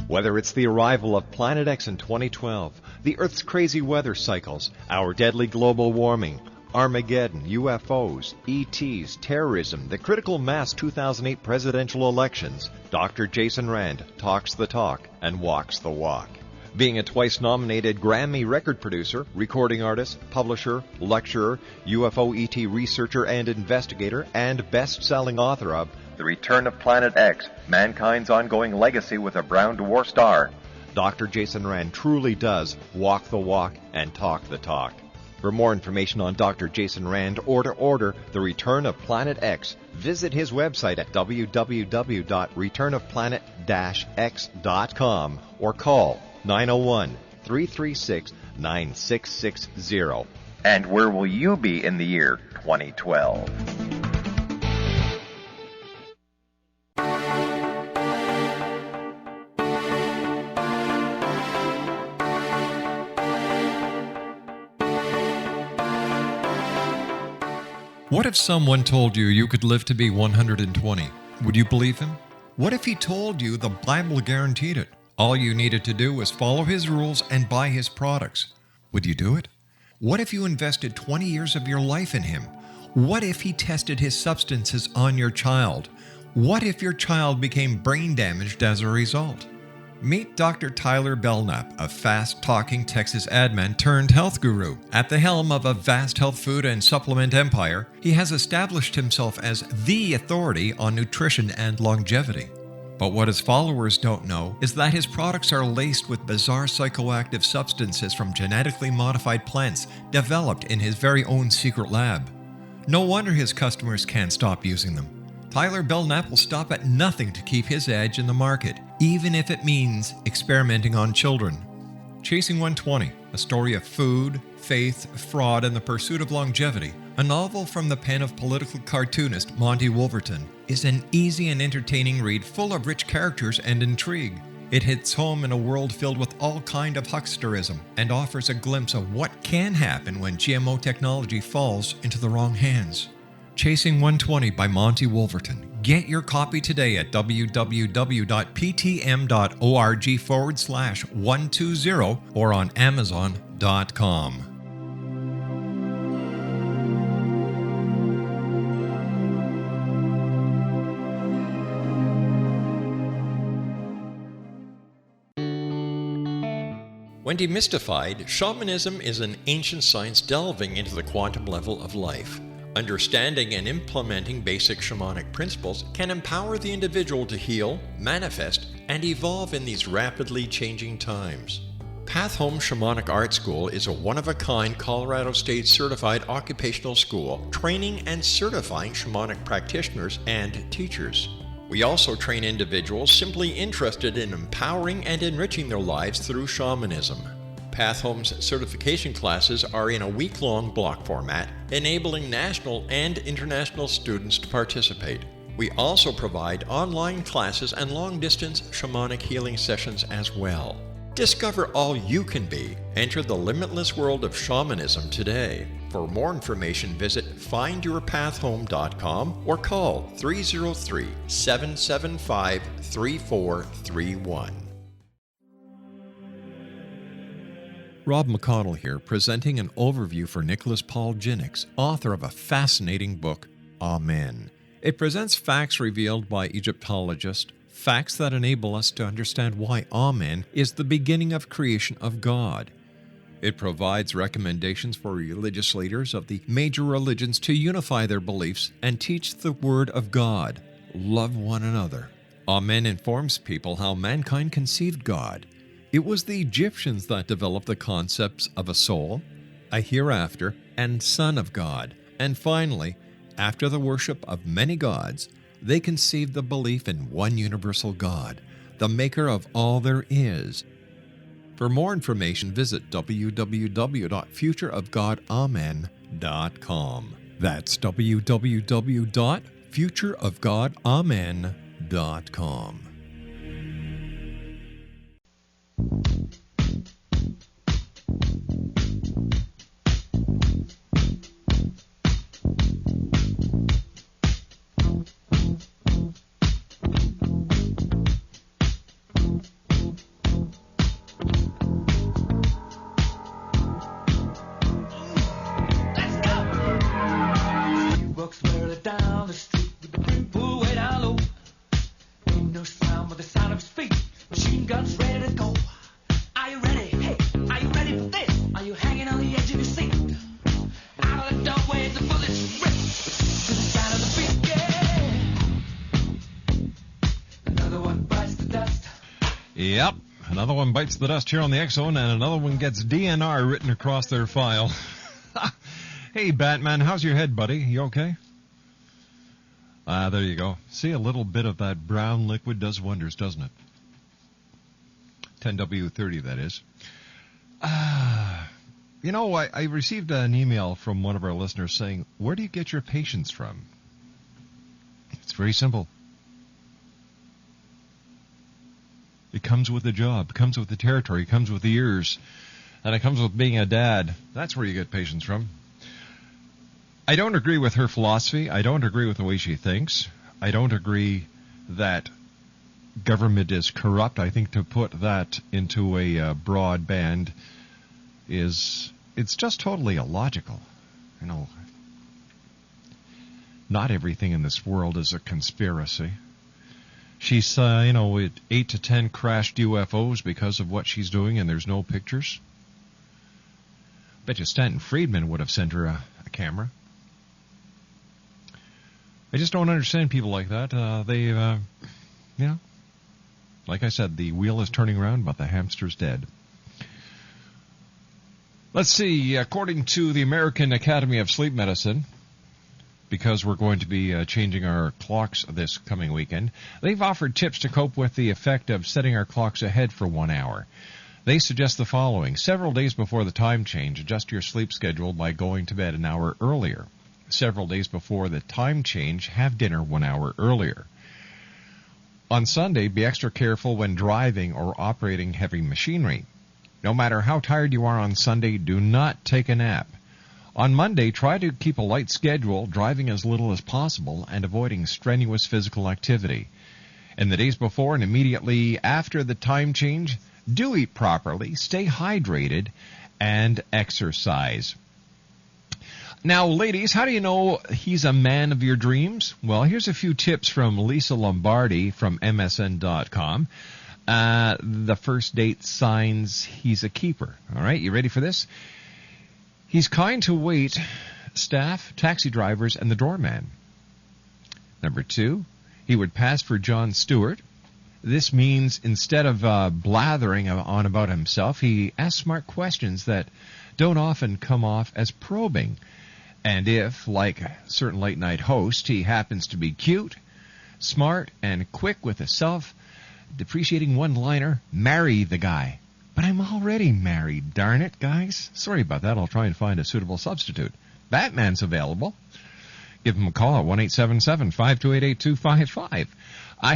Whether it's the arrival of Planet X in 2012, the Earth's crazy weather cycles, our deadly global warming, Armageddon, UFOs, ETs, terrorism, the critical mass 2008 presidential elections, Dr. Jason Rand talks the talk and walks the walk. Being a twice-nominated Grammy record producer, recording artist, publisher, lecturer, UFO ET researcher and investigator, and best-selling author of The Return of Planet X, Mankind's Ongoing Legacy with a Brown Dwarf Star, Dr. Jason Rand truly does walk the walk and talk the talk. For more information on Dr. Jason Rand or to order The Return of Planet X, visit his website at www.returnofplanet-x.com or call 901-336-9660. And where will you be in the year 2012? What if someone told you you could live to be 120? Would you believe him? What if he told you the Bible guaranteed it? All you needed to do was follow his rules and buy his products. Would you do it? What if you invested 20 years of your life in him? What if he tested his substances on your child? What if your child became brain damaged as a result? Meet Dr. Tyler Belknap, a fast-talking Texas admin turned health guru. At the helm of a vast health food and supplement empire, he has established himself as the authority on nutrition and longevity. But what his followers don't know is that his products are laced with bizarre psychoactive substances from genetically modified plants developed in his very own secret lab. No wonder his customers can't stop using them. Tyler Belknap will stop at nothing to keep his edge in the market, even if it means experimenting on children. Chasing 120, a story of food, faith, fraud, and the pursuit of longevity, a novel from the pen of political cartoonist Monty Wolverton, is an easy and entertaining read full of rich characters and intrigue. It hits home in a world filled with all kind of hucksterism and offers a glimpse of what can happen when GMO technology falls into the wrong hands. Chasing 120 by Monty Wolverton. Get your copy today at www.ptm.org/120 or on Amazon.com. When demystified, shamanism is an ancient science delving into the quantum level of life. Understanding and implementing basic shamanic principles can empower the individual to heal, manifest, and evolve in these rapidly changing times. Path Home Shamanic Art School is a one-of-a-kind Colorado State certified occupational school training and certifying shamanic practitioners and teachers. We also train individuals simply interested in empowering and enriching their lives through shamanism. Path Home's certification classes are in a week-long block format, enabling national and international students to participate. We also provide online classes and long-distance shamanic healing sessions as well. Discover all you can be. Enter the limitless world of shamanism today. For more information, visit findyourpathhome.com or call 303-775-3431. Rob McConnell here, presenting an overview for Nicholas Paul Jennings, author of a fascinating book, Amen. It presents facts revealed by Egyptologists, facts that enable us to understand why Amen is the beginning of creation of God. It provides recommendations for religious leaders of the major religions to unify their beliefs and teach the Word of God. Love one another. Amen informs people how mankind conceived God. It was the Egyptians that developed the concepts of a soul, a hereafter, and Son of God. And finally, after the worship of many gods, they conceived the belief in one universal God, the maker of all there is. For more information, visit www.futureofgodamen.com. That's www.futureofgodamen.com. Yep, another one bites the dust here on the X-Zone, and another one gets DNR written across their file. Hey, Batman, how's your head, buddy? You okay? There you go. See, a little bit of that brown liquid does wonders, doesn't it? 10W30, that is. You know, I received an email from one of our listeners saying, where do you get your patience from? It's very simple. It comes with the job, it comes with the territory, it comes with the years, and it comes with being a dad. That's where you get patience from. I don't agree with her philosophy. I don't agree with the way she thinks. I don't agree that government is corrupt. I think to put that into a broad band it's just totally illogical. You know, not everything in this world is a conspiracy. She's, with 8 to 10 crashed UFOs because of what she's doing, and there's no pictures. Bet you Stanton Friedman would have sent her a camera. I just don't understand people like that. Like I said, the wheel is turning around, but the hamster's dead. Let's see, according to the American Academy of Sleep Medicine, because we're going to be changing our clocks this coming weekend, they've offered tips to cope with the effect of setting our clocks ahead for 1 hour. They suggest the following. Several days before the time change, adjust your sleep schedule by going to bed an hour earlier. Several days before the time change, have dinner 1 hour earlier. On Sunday, be extra careful when driving or operating heavy machinery. No matter how tired you are on Sunday, do not take a nap. On Monday, try to keep a light schedule, driving as little as possible, and avoiding strenuous physical activity. In the days before and immediately after the time change, do eat properly, stay hydrated, and exercise. Now, ladies, how do you know he's a man of your dreams? Well, here's a few tips from Lisa Lombardi from MSN.com. The first date signs he's a keeper. All right, you ready for this? He's kind to wait staff, taxi drivers, and the doorman. Number 2, he would pass for Jon Stewart. This means instead of blathering on about himself, he asks smart questions that don't often come off as probing. And if, like a certain late-night host, he happens to be cute, smart, and quick with a self-depreciating one-liner, marry the guy. But I'm already married, darn it, guys. Sorry about that. I'll try and find a suitable substitute. Batman's available. Give him a call at 1-877-528-8255.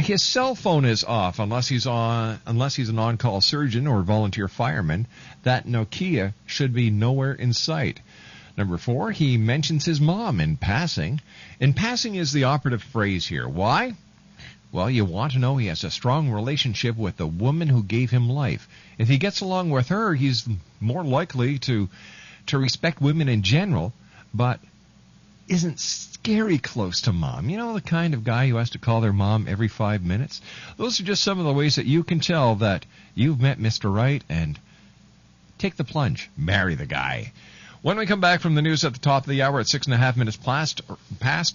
His cell phone is off unless he's an on-call surgeon or volunteer fireman. That Nokia should be nowhere in sight. Number 4, he mentions his mom in passing. In passing is the operative phrase here. Why? Well, you want to know he has a strong relationship with the woman who gave him life. If he gets along with her, he's more likely to respect women in general, but isn't scary close to mom. You know, the kind of guy who has to call their mom every 5 minutes? Those are just some of the ways that you can tell that you've met Mr. Right, and take the plunge. Marry the guy. When we come back from the news at the top of the hour at 6.5 minutes past,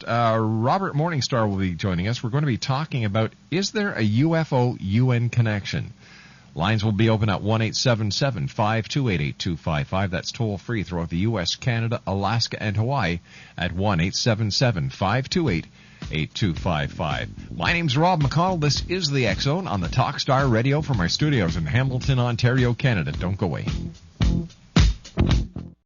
Robert Morningstar will be joining us. We're going to be talking about, is there a UFO-UN connection? Lines will be open at 1-877-528-8255. That's toll-free throughout the U.S., Canada, Alaska, and Hawaii at 1-877-528-8255. My name's Rob McConnell. This is the X Zone on the Talkstar Radio from our studios in Hamilton, Ontario, Canada. Don't go away.